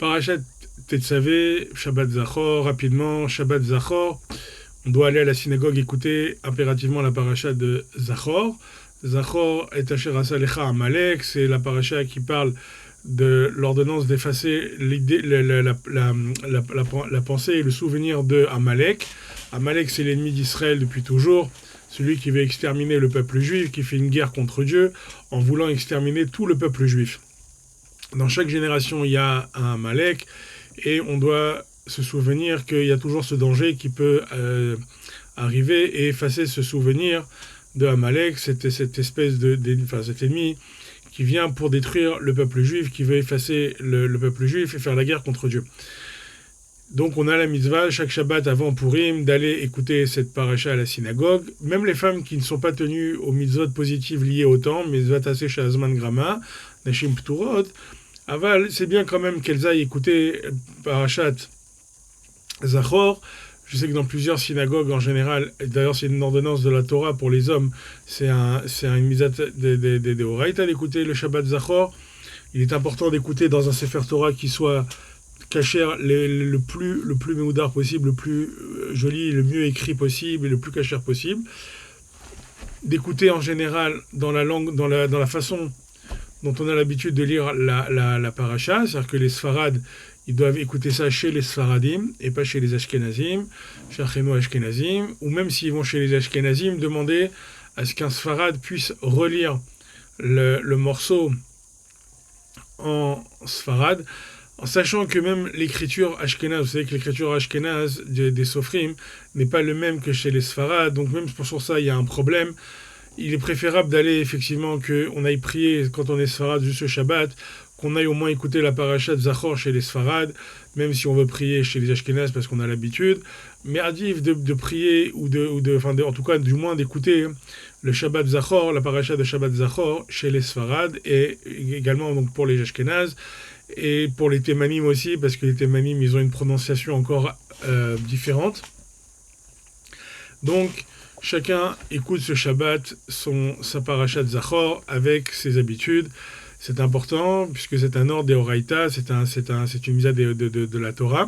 Parashat Tetzavé, Shabbat Zachor, rapidement, Shabbat Zachor. On doit aller à la synagogue écouter impérativement la paracha de Zachor. Zachor est Asher Asalecha Amalek, c'est la paracha qui parle de l'ordonnance d'effacer l'idée, la pensée et le souvenir de Amalek. Amalek, c'est l'ennemi d'Israël depuis toujours, celui qui veut exterminer le peuple juif, qui fait une guerre contre Dieu en voulant exterminer tout le peuple juif. Dans chaque génération, il y a un Amalek et on doit se souvenir qu'il y a toujours ce danger qui peut arriver et effacer ce souvenir de Amalek, cette espèce cet ennemi qui vient pour détruire le peuple juif, qui veut effacer le peuple juif et faire la guerre contre Dieu. Donc on a la mitzvah chaque Shabbat avant Purim d'aller écouter cette paracha à la synagogue. Même les femmes qui ne sont pas tenues aux mitzvot positives liées au temps, mitzvot aseh shazman grama, nashim pturot, aval, c'est bien quand même qu'elles aillent écouter parachat Zachor. Je sais que dans plusieurs synagogues en général, d'ailleurs c'est une ordonnance de la Torah pour les hommes, c'est une mise de Horaïta d'écouter le Shabbat Zachor. Il est important d'écouter dans un Sefer Torah qui soit caché le plus mémoudar possible, le plus joli, le mieux écrit possible et le plus caché possible. D'écouter en général dans la langue, dans la façon dont on a l'habitude de lire la paracha, c'est-à-dire que les Sfarad, ils doivent écouter ça chez les Sfaradim et pas chez les Ashkenazim, chez Achenu Ashkenazim, ou même s'ils vont chez les Ashkenazim, demander à ce qu'un Sfarad puisse relire le morceau en Sfarad, en sachant que même l'écriture Ashkenaz, vous savez que l'écriture Ashkenaz des Sofrim n'est pas le même que chez les Sfarad, donc même pour ça il y a un problème. Il est préférable d'aller effectivement qu'on aille prier quand on est Sfarad juste le Shabbat, qu'on aille au moins écouter la paracha de Zachor chez les Sfarad, même si on veut prier chez les Ashkenaz parce qu'on a l'habitude. Mais adif de prier en tout cas du moins d'écouter le Shabbat Zachor, la paracha de Shabbat Zachor chez les Sfarad et également donc pour les Ashkenaz et pour les Thémanim aussi parce que les Thémanim ils ont une prononciation encore différente. Donc chacun écoute ce Shabbat, sa paracha de Zachor avec ses habitudes. C'est important, puisque c'est un ordre des Horaïta, c'est une misa de la Torah.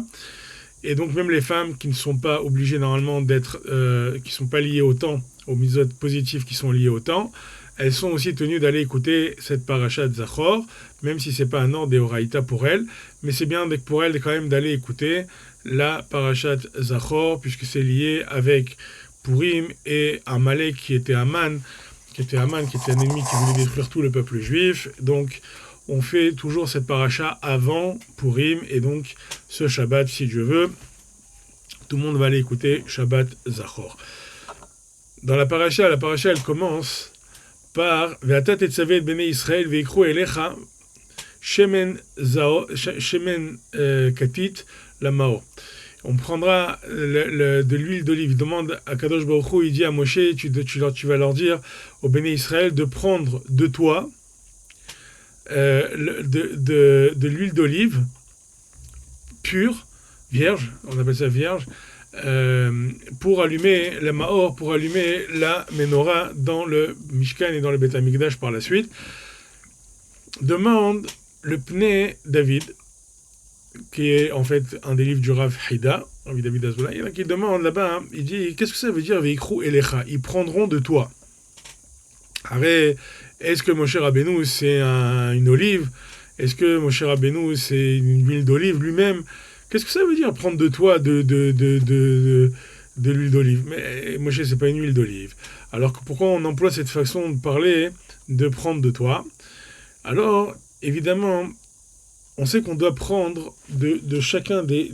Et donc même les femmes qui ne sont pas obligées normalement d'être, qui ne sont pas liées au temps, aux misot positifs qui sont liées au temps, elles sont aussi tenues d'aller écouter cette paracha de Zachor, même si ce n'est pas un ordre des Horaïta pour elles. Mais c'est bien pour elles quand même d'aller écouter la paracha de Zachor, puisque c'est lié avec Purim et Amalek qui était Aman, qui était un ennemi qui voulait détruire tout le peuple juif. Donc, on fait toujours cette paracha avant Purim, et donc, ce Shabbat, si Dieu veut, tout le monde va aller écouter Shabbat Zachor. Dans la paracha, elle commence par « Ve'ata tetzavé et bnei Israël ve'ikru elecha shemen katit lamao » On prendra de l'huile d'olive. Il demande à Kadosh Baruch Hu, il dit à Moshe, tu vas leur dire au Béné Israël de prendre de toi de l'huile d'olive pure, vierge, on appelle ça vierge, pour allumer la Maor, pour allumer la Menorah dans le Mishkan et dans le Beth Amikdash par la suite. Demande le Pnei David, qui est en fait un des livres du Rav Haïda, Rav David Azoulay, qui demande là-bas, il dit, qu'est-ce que ça veut dire Veikru Elecha? Ils prendront de toi. Après, est-ce que Moshe Rabbeinu c'est une olive? Est-ce que Moshe Rabbeinu c'est une huile d'olive lui-même? Qu'est-ce que ça veut dire prendre de toi de l'huile d'olive? Mais Moshe c'est pas une huile d'olive. Alors pourquoi on emploie cette façon de parler de prendre de toi? Alors, évidemment, on sait qu'on doit prendre de chacun des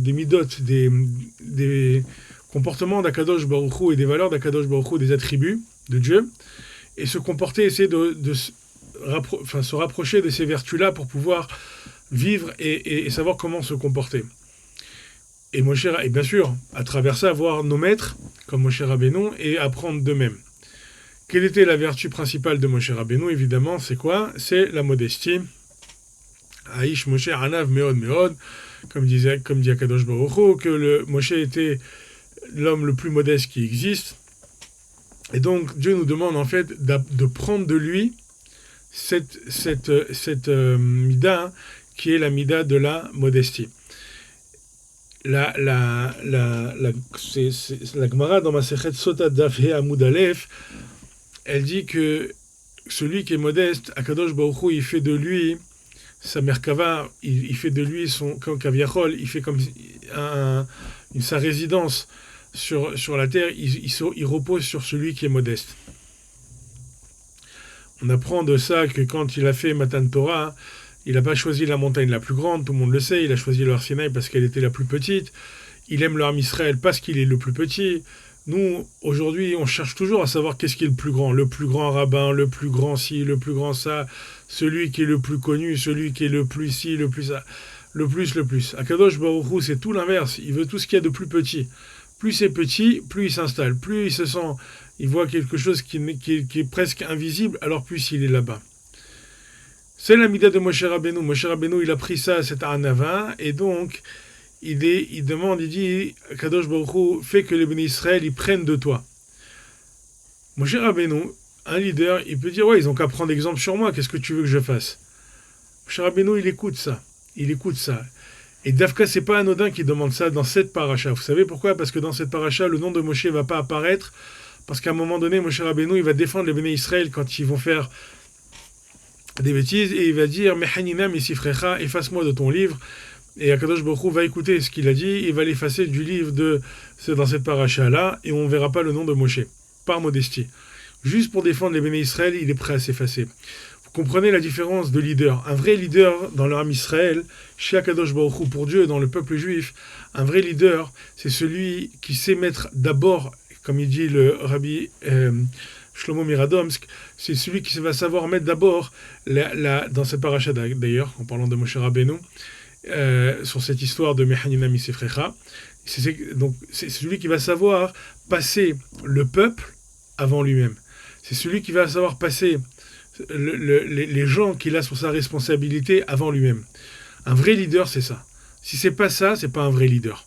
midot, des comportements d'Akadosh Baruch Hu et des valeurs d'Akadosh Baruch Hu, des attributs de Dieu, et se comporter, essayer de se rapprocher de ces vertus-là pour pouvoir vivre et savoir comment se comporter. Et bien sûr, à travers ça, voir nos maîtres, comme Moshe Rabbeinu, et apprendre d'eux-mêmes. Quelle était la vertu principale de Moshe Rabbeinu? Évidemment, c'est quoi? C'est la modestie. Aïch Moshe Anav Meod Meod, comme dit Akadosh Baruch Hu, que le Moshe était l'homme le plus modeste qui existe. Et donc Dieu nous demande en fait de prendre de lui cette mida qui est la mida de la modestie. La Gemara dans Masechet Sota Daf He Amud Aleph, elle dit que celui qui est modeste, Akadosh Baruch Hu, il fait de lui sa merkava, il fait de lui son kaviachol, il fait comme sa résidence sur la terre, il repose sur celui qui est modeste. On apprend de ça que quand il a fait Matan Torah, il n'a pas choisi la montagne la plus grande, tout le monde le sait, il a choisi le Har Sinaï parce qu'elle était la plus petite, il aime le Ham Israël parce qu'il est le plus petit. Nous, aujourd'hui, on cherche toujours à savoir qu'est-ce qui est le plus grand rabbin, le plus grand ci, le plus grand ça, celui qui est le plus connu, celui qui est le plus ci, le plus ça, le plus. Akadosh Baruch Hu, c'est tout l'inverse, il veut tout ce qu'il y a de plus petit. Plus c'est petit, plus il s'installe, plus il se sent, il voit quelque chose qui est presque invisible, alors plus il est là-bas. C'est la mida de Moshe Rabbeinu. Moshe Rabbeinu, il a pris ça, cet Arnava, et donc, il demande, il dit, Kadosh Baruch Hu, fais que les bénis Israël, ils prennent de toi. Moshe Rabbeinu, un leader, il peut dire, ouais, ils ont qu'à prendre exemple sur moi, qu'est-ce que tu veux que je fasse? Moshe Rabbeinu, il écoute ça. Et Dafka, c'est pas anodin qui demande ça dans cette paracha. Vous savez pourquoi? Parce que dans cette paracha, le nom de Moshe va pas apparaître, parce qu'à un moment donné, Moshe Rabbeinu, il va défendre les bénis Israël quand ils vont faire des bêtises, et il va dire Mehanina misifrecha, efface-moi de ton livre. Et Akadosh Baruch Hu va écouter ce qu'il a dit, il va l'effacer du livre dans cette paracha-là, et on ne verra pas le nom de Moshe, par modestie. Juste pour défendre les bénis Israël, il est prêt à s'effacer. Vous comprenez la différence de leader. Un vrai leader dans le Ham Israël, chez Akadosh Baruch Hu, pour Dieu et dans le peuple juif, un vrai leader, c'est celui qui sait mettre d'abord, comme il dit le Rabbi Shlomo Miradomsk, c'est celui qui va savoir mettre d'abord, dans cette paracha d'ailleurs, en parlant de Moshe Rabbeinu, sur cette histoire de Mehanina Misefrecha, donc c'est celui qui va savoir passer le peuple avant lui-même. C'est celui qui va savoir passer les gens qu'il a sur sa responsabilité avant lui-même. Un vrai leader, c'est ça. Si c'est pas ça, c'est pas un vrai leader.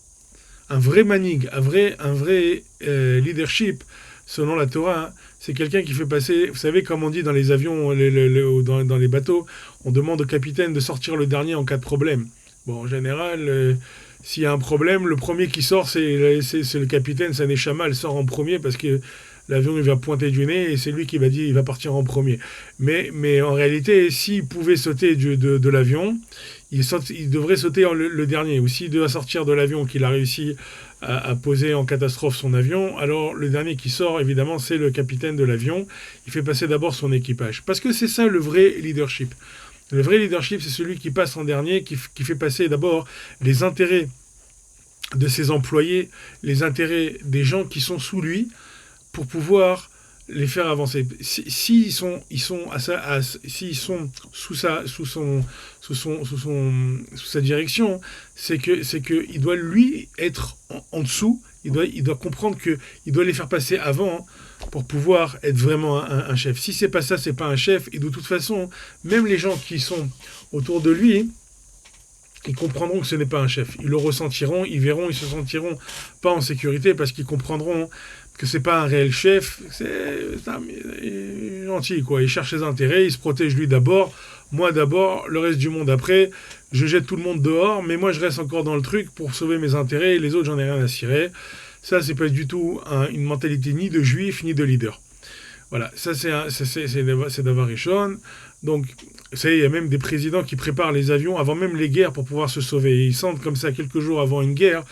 Un vrai manig, un vrai leadership, selon la Torah, c'est quelqu'un qui fait passer, vous savez, comme on dit dans les avions, dans les bateaux, on demande au capitaine de sortir le dernier en cas de problème. Bon, en général, s'il y a un problème, le premier qui sort, c'est le capitaine, sa neshama, elle sort en premier parce que l'avion il va pointer du nez et c'est lui qui va dire il va partir en premier. Mais en réalité, s'il pouvait sauter de l'avion, il devrait sauter le dernier. Ou s'il doit sortir de l'avion, qu'il a réussi à poser en catastrophe son avion, alors le dernier qui sort, évidemment, c'est le capitaine de l'avion. Il fait passer d'abord son équipage. Parce que c'est ça le vrai leadership. Le vrai leadership, c'est celui qui passe en dernier, qui fait passer d'abord les intérêts de ses employés, les intérêts des gens qui sont sous lui, pour pouvoir les faire avancer. S'ils sont sous sa direction, c'est que il doit lui être en dessous. Il doit comprendre que il doit les faire passer avant pour pouvoir être vraiment un chef. Si c'est pas ça, c'est pas un chef. Et de toute façon, même les gens qui sont autour de lui, ils comprendront que ce n'est pas un chef. Ils le ressentiront, ils verront, ils se sentiront pas en sécurité parce qu'ils comprendront que c'est pas un réel chef, il est gentil, quoi. Il cherche ses intérêts, il se protège lui d'abord, moi d'abord, le reste du monde après. Je jette tout le monde dehors, mais moi je reste encore dans le truc pour sauver mes intérêts et les autres, j'en ai rien à cirer. Ça, c'est pas du tout une mentalité ni de juif ni de leader. Voilà, ça c'est d'avoir Rishon. Donc, vous savez, il y a même des présidents qui préparent les avions avant même les guerres pour pouvoir se sauver. Et ils sentent comme ça, quelques jours avant une guerre,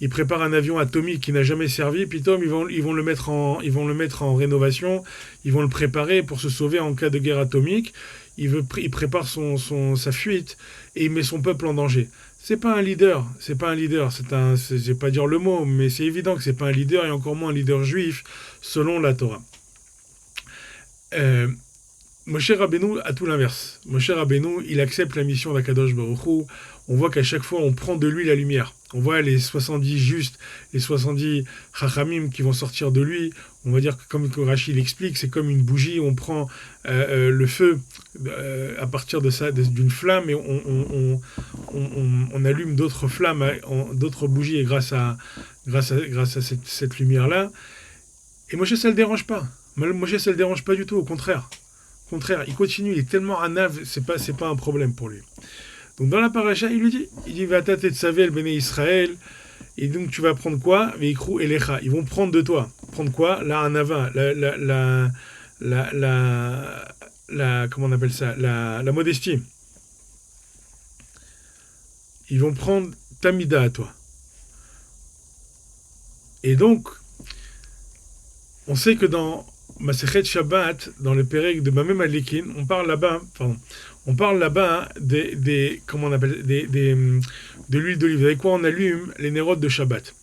ils préparent un avion atomique qui n'a jamais servi, puis ils vont le mettre en rénovation, ils vont le préparer pour se sauver en cas de guerre atomique. Il prépare sa fuite et il met son peuple en danger. C'est pas un leader, je vais pas dire le mot, mais c'est évident que c'est pas un leader et encore moins un leader juif selon la Torah. Moshe Rabbeinu a tout l'inverse. Moshe Rabbeinu, il accepte la mission d'Akadosh Baruch Hu. On voit qu'à chaque fois, on prend de lui la lumière. On voit les 70 justes, les 70 chachamim qui vont sortir de lui. On va dire que, comme Rashi l'explique, c'est comme une bougie. On prend le feu à partir d'une flamme et on allume d'autres flammes, d'autres bougies et grâce à cette lumière-là. Et Moshe, ça ne le dérange pas. Moshe, ça ne le dérange pas du tout, au contraire. Il continue, il est tellement anav, c'est pas un problème pour lui. Donc dans la paracha, il dit Vata tetzavé el bnei Israël, et donc tu vas prendre quoi? Veikru elecha. Ils vont prendre de toi. Prendre quoi? La anava, comment on appelle ça? La modestie. Ils vont prendre ta mida à toi. Et donc, on sait que dans Masechet Shabbat, dans le Pérec de Mamé Malikin, on parle là-bas comment on appelle, de l'huile d'olive. Avec quoi on allume les nérodes de Shabbat.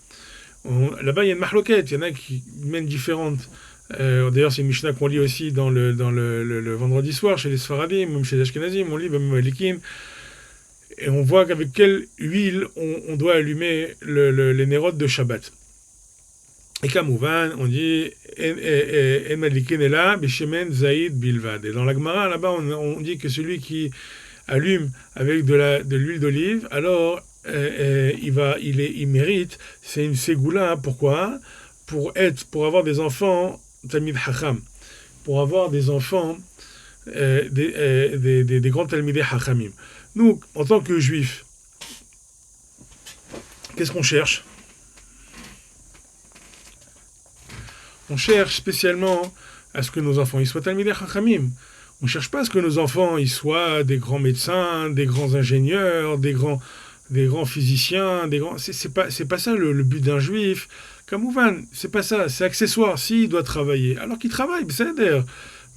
Là-bas, il y a une mahloket, il y en a qui mènent différentes. D'ailleurs, c'est une Mishnah qu'on lit aussi dans le vendredi soir chez les Sfaradim, même chez les Ashkenazim, on lit Mamé Malikin. Et on voit qu'avec quelle huile on doit allumer les nérodes de Shabbat. Et Kamouvan, on dit En Madlikin est là, Bishemen Zaïd Bilvad. Et dans la Gemara, là-bas, on dit que celui qui allume avec de l'huile d'olive, alors il mérite, c'est une ségoula. Pourquoi? Pour avoir des enfants Talmid Hacham, pour avoir des enfants des grands Talmidei Hachamim. Nous, en tant que juifs, qu'est-ce qu'on cherche? On cherche spécialement à ce que nos enfants ils soient Talmidei Chachamim. On ne cherche pas à ce que nos enfants ils soient des grands médecins, des grands ingénieurs, des grands physiciens, c'est pas ça le but d'un juif. Kamouvan, c'est pas ça, c'est accessoire. S'il doit travailler, alors qu'il travaille, c'est d'ailleurs.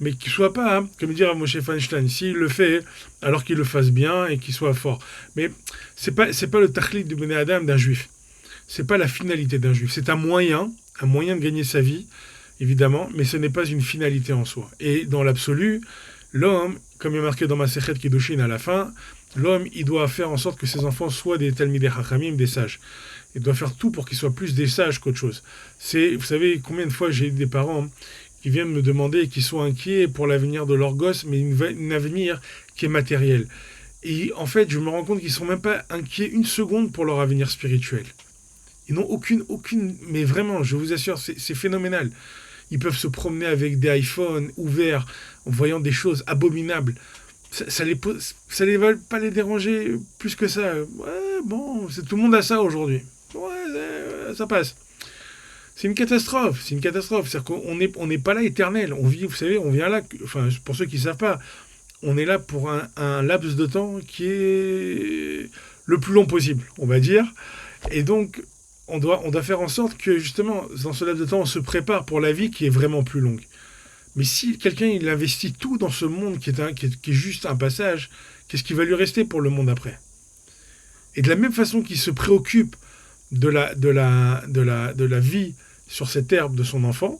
Mais qu'il ne soit pas, comme dire à Moshe Feinstein, s'il le fait, alors qu'il le fasse bien et qu'il soit fort. Mais c'est pas le tachlit du Bnei Adam d'un juif. C'est pas la finalité d'un juif. C'est un moyen de gagner sa vie, évidemment, mais ce n'est pas une finalité en soi. Et dans l'absolu, l'homme, comme il est marqué dans Masechet Kiddushin à la fin, l'homme, il doit faire en sorte que ses enfants soient des Talmidei Chachamim, des sages. Il doit faire tout pour qu'ils soient plus des sages qu'autre chose. Vous savez combien de fois j'ai des parents qui viennent me demander et qui sont inquiets pour l'avenir de leur gosse, mais un avenir qui est matériel. Et en fait, je me rends compte qu'ils ne sont même pas inquiets une seconde pour leur avenir spirituel. Ils n'ont aucune, mais vraiment, je vous assure, c'est phénoménal. Ils peuvent se promener avec des iPhones ouverts, en voyant des choses abominables. Ça les va pas les déranger plus que ça. Ouais, bon, tout le monde a ça aujourd'hui. Ouais, ça passe. C'est une catastrophe. C'est-à-dire qu'on n'est pas là éternel. On vit, vous savez, on vient là, enfin, pour ceux qui ne savent pas, on est là pour un laps de temps qui est le plus long possible, on va dire. Et donc, on doit faire en sorte que, justement, dans ce laps de temps, on se prépare pour la vie qui est vraiment plus longue. Mais si quelqu'un, il investit tout dans ce monde qui est juste un passage, qu'est-ce qui va lui rester pour le monde après? Et de la même façon qu'il se préoccupe de la vie sur cette herbe de son enfant,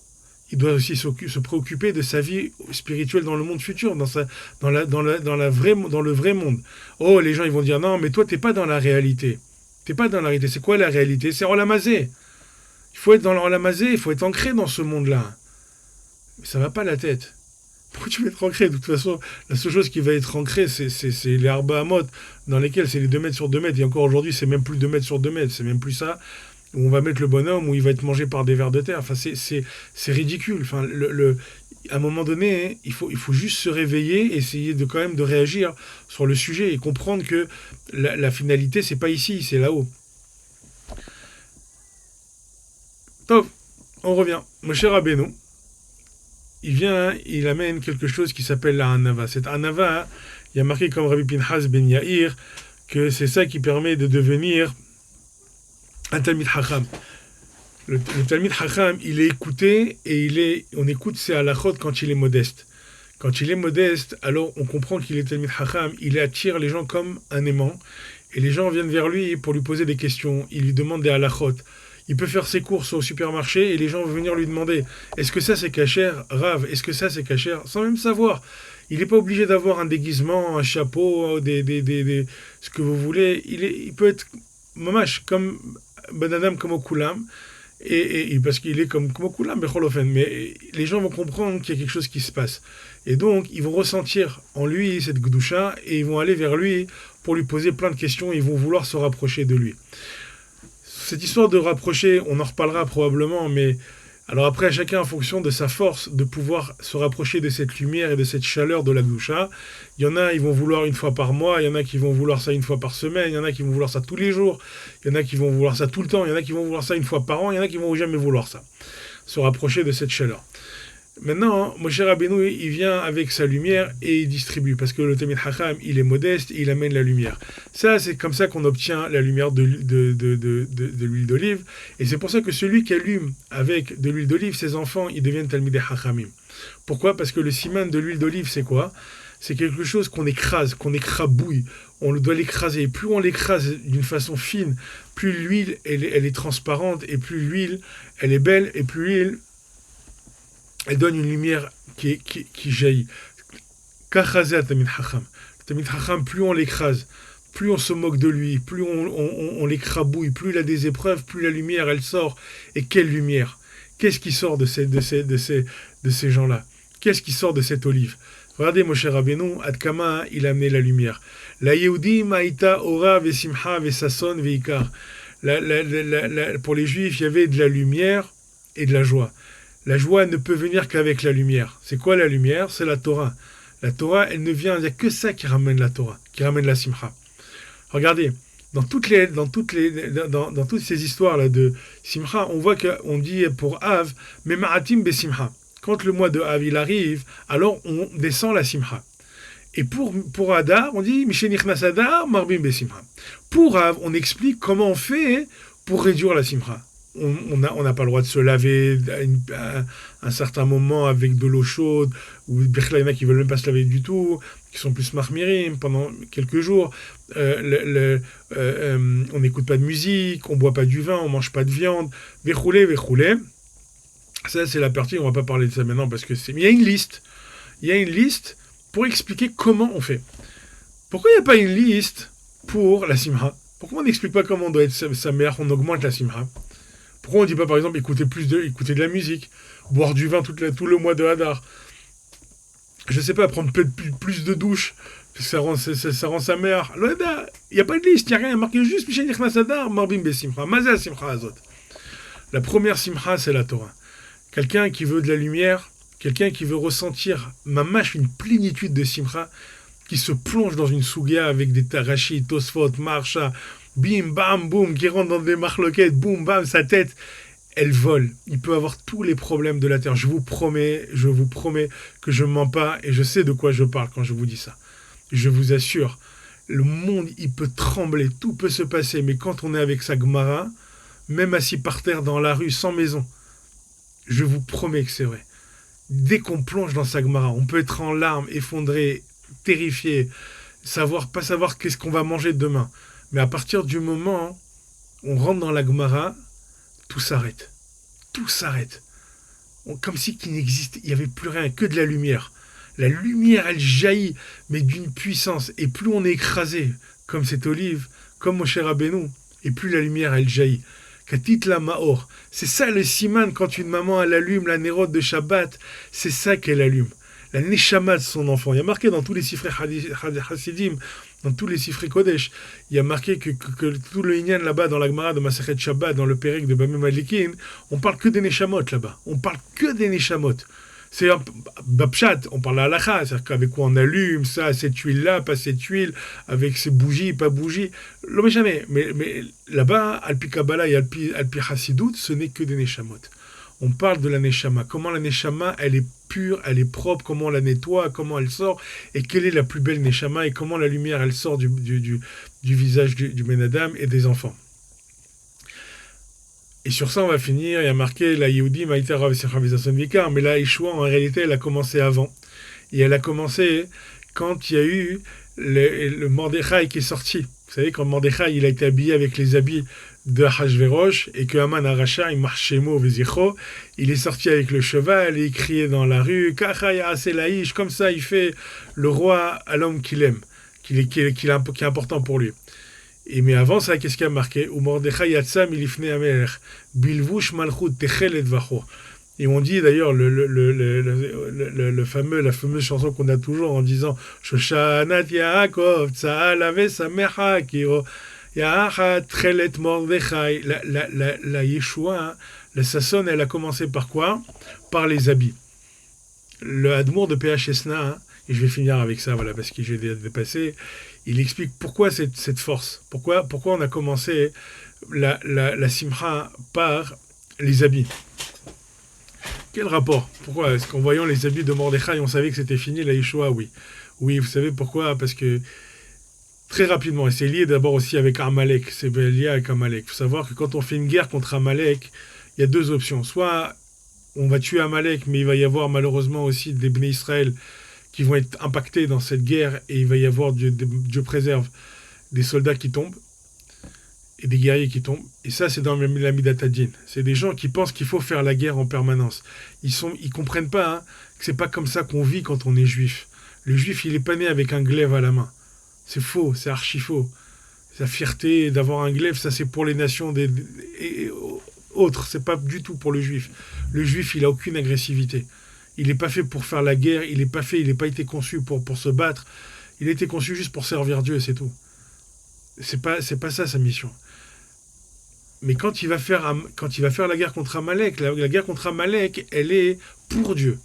il doit aussi se préoccuper de sa vie spirituelle dans le monde futur, dans le vrai monde. Oh, les gens, ils vont dire, non, mais toi, t'es pas dans la réalité. T'es pas dans la réalité. C'est quoi la réalité? C'est Olamazé. Il faut être dans l'Olamazé, il faut être ancré dans ce monde-là. Mais ça va pas la tête. Pourquoi tu veux être ancré? De toute façon, la seule chose qui va être ancrée, c'est les Arba Hamot, dans lesquels c'est les 2 mètres sur 2 mètres. Et encore aujourd'hui, c'est même plus 2 mètres sur 2 mètres. C'est même plus ça. Où on va mettre le bonhomme, où il va être mangé par des vers de terre. Enfin, c'est ridicule. Enfin, à un moment donné, il faut juste se réveiller, essayer quand même de réagir sur le sujet et comprendre que la finalité, c'est pas ici, c'est là-haut. Top, on revient. Moshe Rabbeinu, il amène quelque chose qui s'appelle la Hanava. Cette Hanava, il y a marqué comme Rabbi Pinchas Ben Yair que c'est ça qui permet de devenir un Talmid Chacham. Le Talmid Chacham, il est écouté et on écoute ses halachot quand il est modeste. Quand il est modeste, alors on comprend qu'il est Talmid Chacham, il attire les gens comme un aimant et les gens viennent vers lui pour lui poser des questions, il lui demande des halachot. Il peut faire ses courses au supermarché et les gens vont venir lui demander est-ce que ça c'est cachère, Rav, est-ce que ça c'est cachère, sans même savoir. Il n'est pas obligé d'avoir un déguisement, un chapeau, ce que vous voulez. Il peut être mamash comme Ben Adam comme Okulam, et parce qu'il est comme Okulam, mais les gens vont comprendre qu'il y a quelque chose qui se passe. Et donc, ils vont ressentir en lui cette Gdusha et ils vont aller vers lui pour lui poser plein de questions et ils vont vouloir se rapprocher de lui. Cette histoire de rapprocher, on en reparlera probablement, mais Alors après, chacun en fonction de sa force de pouvoir se rapprocher de cette lumière et de cette chaleur de la Gdusha. Il y en a, ils vont vouloir une fois par mois, il y en a qui vont vouloir ça une fois par semaine, il y en a qui vont vouloir ça tous les jours, il y en a qui vont vouloir ça tout le temps, il y en a qui vont vouloir ça une fois par an, il y en a qui vont jamais vouloir ça. Se rapprocher de cette chaleur. Maintenant, Moshe Rabbeinu, il vient avec sa lumière et il distribue, parce que le Talmid Chacham, il est modeste, il amène la lumière. Ça, c'est comme ça qu'on obtient la lumière de l'huile d'olive, et c'est pour ça que celui qui allume avec de l'huile d'olive, ses enfants, ils deviennent Talmidei Chachamim. Pourquoi ? Parce que le siman de l'huile d'olive, c'est quoi ? C'est quelque chose qu'on écrase, qu'on écrabouille, on doit l'écraser. Et plus on l'écrase d'une façon fine, plus l'huile, elle est transparente, et plus l'huile, elle est belle, et plus l'huile, elle donne une lumière qui jaillit. Kachazé Tamid Chacham. Tamid Chacham, plus on l'écrase, plus on se moque de lui, plus on l'écrabouille, plus il a des épreuves, plus la lumière, elle sort. Et quelle lumière ? Qu'est-ce qui sort de ces gens-là ? Qu'est-ce qui sort de cette olive ? Regardez Moshe Rabbeinu, Adkama, il a amené la lumière. La Yehudim Aïta Ora Vesimcha Vesason Veikar. Pour les Juifs, il y avait de la lumière et de la joie. La joie ne peut venir qu'avec la lumière. C'est quoi la lumière ? C'est la Torah. La Torah, elle ne vient, il n'y a que ça qui ramène la Torah, qui ramène la Simcha. Regardez, dans toutes ces histoires-là de Simcha, on voit qu'on dit pour Av, Mema'atim Besimcha. Quand le mois de Av, il arrive, alors on descend la Simcha. Et pour Adar, on dit Mishenichnas Adar, Marbim Besimcha. Pour Av, on explique comment on fait pour réduire la Simcha. On n'a pas le droit de se laver à un certain moment avec de l'eau chaude, ou il y en a qui ne veulent même pas se laver du tout, qui sont plus marmirim pendant quelques jours. On n'écoute pas de musique, on ne boit pas du vin, on ne mange pas de viande. Vechoulé. Ça, c'est la partie, on ne va pas parler de ça maintenant, parce que mais il y a une liste. Il y a une liste pour expliquer comment on fait. Pourquoi il n'y a pas une liste pour la simha ? Pourquoi on n'explique pas comment on doit être sa mère, on augmente la simha ? Pourquoi on ne dit pas, par exemple, écouter de la musique, boire du vin tout le mois de Hadar ? Je ne sais pas, prendre plus de douches, ça rend sa mère. Il n'y a pas de liste, il n'y a rien, il y a marqué juste Michel Nichnas Hadar, Marbim Besimcha, Mazal Simcha Azot. La première Simcha, c'est la Torah. Quelqu'un qui veut de la lumière, quelqu'un qui veut ressentir, mamash, une plénitude de Simcha, qui se plonge dans une sougia avec des Tarashi, Tosfot, Marsha, bim, bam, boum, qui rentre dans des marloquettes, boum, bam, sa tête, elle vole. Il peut avoir tous les problèmes de la terre. Je vous promets que je ne mens pas et je sais de quoi je parle quand je vous dis ça. Je vous assure, le monde, il peut trembler, tout peut se passer, mais quand on est avec sa Gemara, même assis par terre dans la rue, sans maison, je vous promets que c'est vrai. Dès qu'on plonge dans sa Gemara, on peut être en larmes, effondré, terrifié, pas savoir qu'est-ce qu'on va manger demain. Mais à partir du moment où on rentre dans la Gemara, tout s'arrête. Tout s'arrête. Comme si il n'y avait plus rien, que de la lumière. La lumière, elle jaillit, mais d'une puissance. Et plus on est écrasé, comme cette olive, comme Moshe Rabbeinu, et plus la lumière, elle jaillit. Katit la Maor. C'est ça le siman quand une maman, elle allume la nérote de Shabbat. C'est ça qu'elle allume. La neshama de son enfant. Il y a marqué dans tous les sifrei Hasidim, dans tous les sifrei Kodesh, il y a marqué que tout le Inyan là-bas dans la Gemara de Masechet Shabbat, dans le Pérek de Bamim Malikin, on parle que des neshamot là-bas. On parle que des neshamot. C'est un babchat, on parle à l'alacha, c'est-à-dire qu'avec quoi on allume ça, cette huile-là, pas cette huile, avec ces bougies, pas bougies. L'homme jamais. Mais là-bas, Alpi Kabbalah et Alpi Hasidut, ce n'est que des neshamot. On parle de la neshama. Comment la neshama, elle est pure, elle est propre, comment on la nettoie, comment elle sort, et quelle est la plus belle neshama, et comment la lumière, elle sort du visage du Ben-Adam et des enfants. Et sur ça, on va finir. Il y a marqué la Yehudi Maïta Rav Simcha Vesason Vikar, mais la Yeshua, en réalité, elle a commencé avant. Et elle a commencé quand il y a eu le Mordechai qui est sorti. Vous savez, quand Mordechai, il a été habillé avec les habits de Hachvérosh, et que Haman Aracha, il marchait mot Vézicho, il est sorti avec le cheval, et il criait dans la rue, Kachaya Aselaïch, comme ça, il fait le roi à l'homme qu'il aime, qui est important pour lui. Et mais avant ça, qu'est-ce qu'il y a marqué? Ou Mordechai Yatsam ilifne Amelech, Bilvush Malchut Techel et Vacho. Et on dit d'ailleurs la fameuse chanson qu'on a toujours en disant Shoshanat Yaakov, Tsa'al Ave Samecha Kiro. Yaha Trelet Mordechai. La Yeshua, la Sasson, elle a commencé par quoi? Par les habits. Le Admour de PH Esna, et je vais finir avec ça, voilà, parce que j'ai dépassé, il explique pourquoi cette force, pourquoi on a commencé la Simcha par les habits. Quel rapport? Pourquoi? Est-ce qu'en voyant les habits de Mordechai, on savait que c'était fini, la Yeshua? Oui. Oui, vous savez pourquoi? Parce que, très rapidement, et c'est lié d'abord aussi avec Amalek, c'est lié avec Amalek. Il faut savoir que quand on fait une guerre contre Amalek, il y a deux options. Soit on va tuer Amalek, mais il va y avoir malheureusement aussi des Bnei Israël qui vont être impactés dans cette guerre, et il va y avoir, Dieu préserve, des soldats qui tombent, et des guerriers qui tombent. Et ça, c'est dans la Midatadin. C'est des gens qui pensent qu'il faut faire la guerre en permanence. Ils comprennent pas que c'est pas comme ça qu'on vit quand on est juif. Le juif, il est pas né avec un glaive à la main. C'est faux, c'est archi faux. Sa fierté d'avoir un glaive, ça c'est pour les nations et autres, c'est pas du tout pour le juif. Le juif, il a aucune agressivité. Il n'est pas fait pour faire la guerre, il n'est pas été conçu pour se battre. Il a été conçu juste pour servir Dieu, c'est tout. C'est pas ça sa mission. Mais quand il va faire la guerre contre Amalek, la guerre contre Amalek, elle est pour Dieu,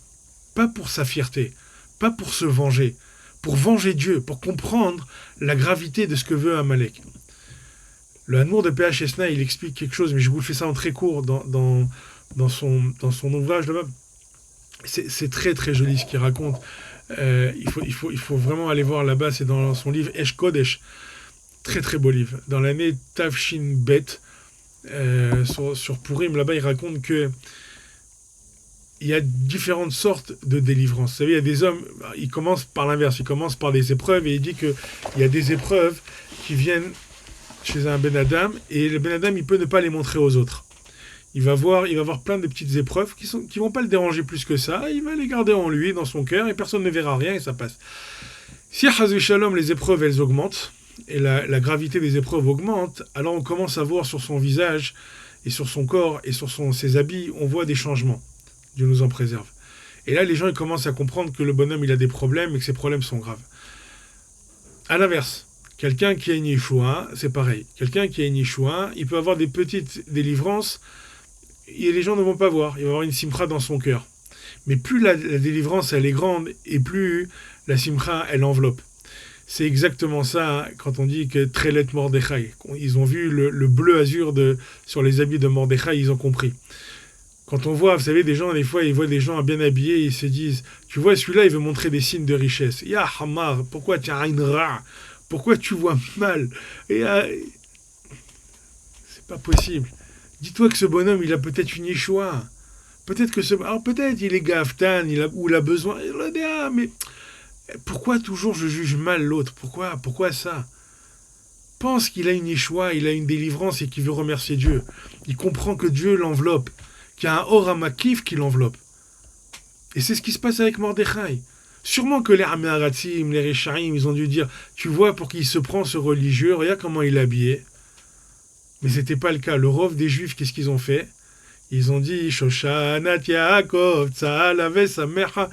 pas pour sa fierté, pas pour se venger, pour venger Dieu, pour comprendre la gravité de ce que veut Amalek. Le Hanmour de PH Esna, il explique quelque chose, mais je vous le fais ça en très court dans son ouvrage là-bas. C'est très très joli ce qu'il raconte. Il faut vraiment aller voir là-bas, c'est dans son livre Esh Kodesh. Très très beau livre. Dans l'année Tavshin Bet, sur Purim, là-bas il raconte que il y a différentes sortes de délivrance. Vous savez, il y a des hommes, ils commencent par l'inverse, ils commencent par des épreuves, et il dit qu'il y a des épreuves qui viennent chez un Ben Adam, et le Ben Adam, il peut ne pas les montrer aux autres. Il va voir plein de petites épreuves qui vont pas le déranger plus que ça, il va les garder en lui, dans son cœur, et personne ne verra rien, et ça passe. Si à Chazé Shalom, les épreuves, elles augmentent, et la gravité des épreuves augmente, alors on commence à voir sur son visage, et sur son corps, et sur ses habits, on voit des changements. Dieu nous en préserve. Et là, les gens ils commencent à comprendre que le bonhomme, il a des problèmes, et que ces problèmes sont graves. À l'inverse, quelqu'un qui a une Yeshua, c'est pareil. Quelqu'un qui a une Yeshua, il peut avoir des petites délivrances, et les gens ne vont pas voir. Il va avoir une simcha dans son cœur. Mais plus la délivrance, elle est grande, et plus la simcha, elle enveloppe. C'est exactement ça quand on dit que Trelet Mordechai. Ils ont vu le bleu azur sur les habits de Mordechai, ils ont compris. Quand on voit, vous savez, des fois, ils voient des gens bien habillés, et ils se disent, tu vois, celui-là, il veut montrer des signes de richesse. Ya Hamar, pourquoi tu as une ra? Pourquoi tu vois mal? C'est pas possible. Dis-toi que ce bonhomme, il a peut-être une Yeshua. Peut-être il est gaftan, il a besoin. Mais pourquoi toujours je juge mal l'autre? Pourquoi ça? Pense qu'il a une Yeshua, il a une délivrance et qu'il veut remercier Dieu. Il comprend que Dieu l'enveloppe, qu'il y a un or amakif qui l'enveloppe. Et c'est ce qui se passe avec Mordechai. Sûrement que les Amaratim, les Rechaim, ils ont dû dire, tu vois, pour qu'il se prend ce religieux, regarde comment il est habillé. Mais c'était pas le cas. Le rov des Juifs, qu'est-ce qu'ils ont fait? Ils ont dit, Shoshanat Yaakov, Tzahal Samecha.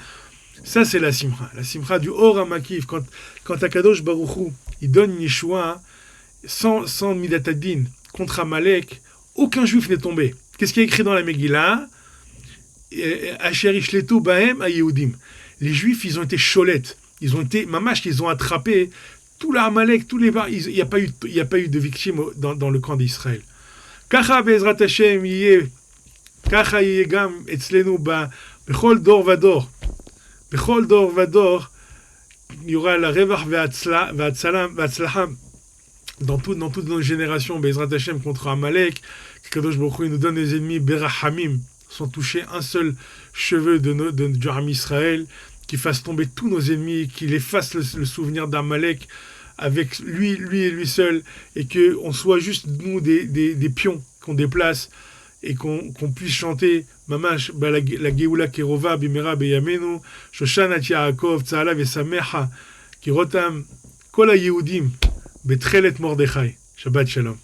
Ça, c'est la simcha du or amakif. Quand Akadosh Baruch Hu, il donne une Yeshua, sans Midatadin, contre Amalek, aucun Juif n'est tombé. Qu'est-ce qui est écrit dans la Megillah? Asher ishletu bahem hayehudim. Les Juifs, ils ont été cholettes. Ils ont été, mamash, ils ont attrapé tout l'Amalek, tous les bars. Il n'y a pas eu de victimes dans le camp d'Israël. Kacha be'ezrat Hashem yeh, kacha yeh gam etzlenu bechol dor vador. Bechol dor vador, il y aura la revach ve'atzlaha dans toutes nos générations, be'ezrat Hashem contre Amalek. Kadosh Baruch Hu nous donne des ennemis berahamim, sans toucher un seul cheveu du Ram Israël, qui fasse tomber tous nos ennemis, qu'il efface le souvenir d'Amalek avec lui et lui seul, et qu'on soit juste nous des pions qu'on déplace, et qu'on puisse chanter Mamash la Geoula Kerova Bimera Beyamenu Shoshanat Yaakov Tzahal Vesamecha Kirotam Kol HaYehudim Betrelet Mordechai. Shabbat Shalom.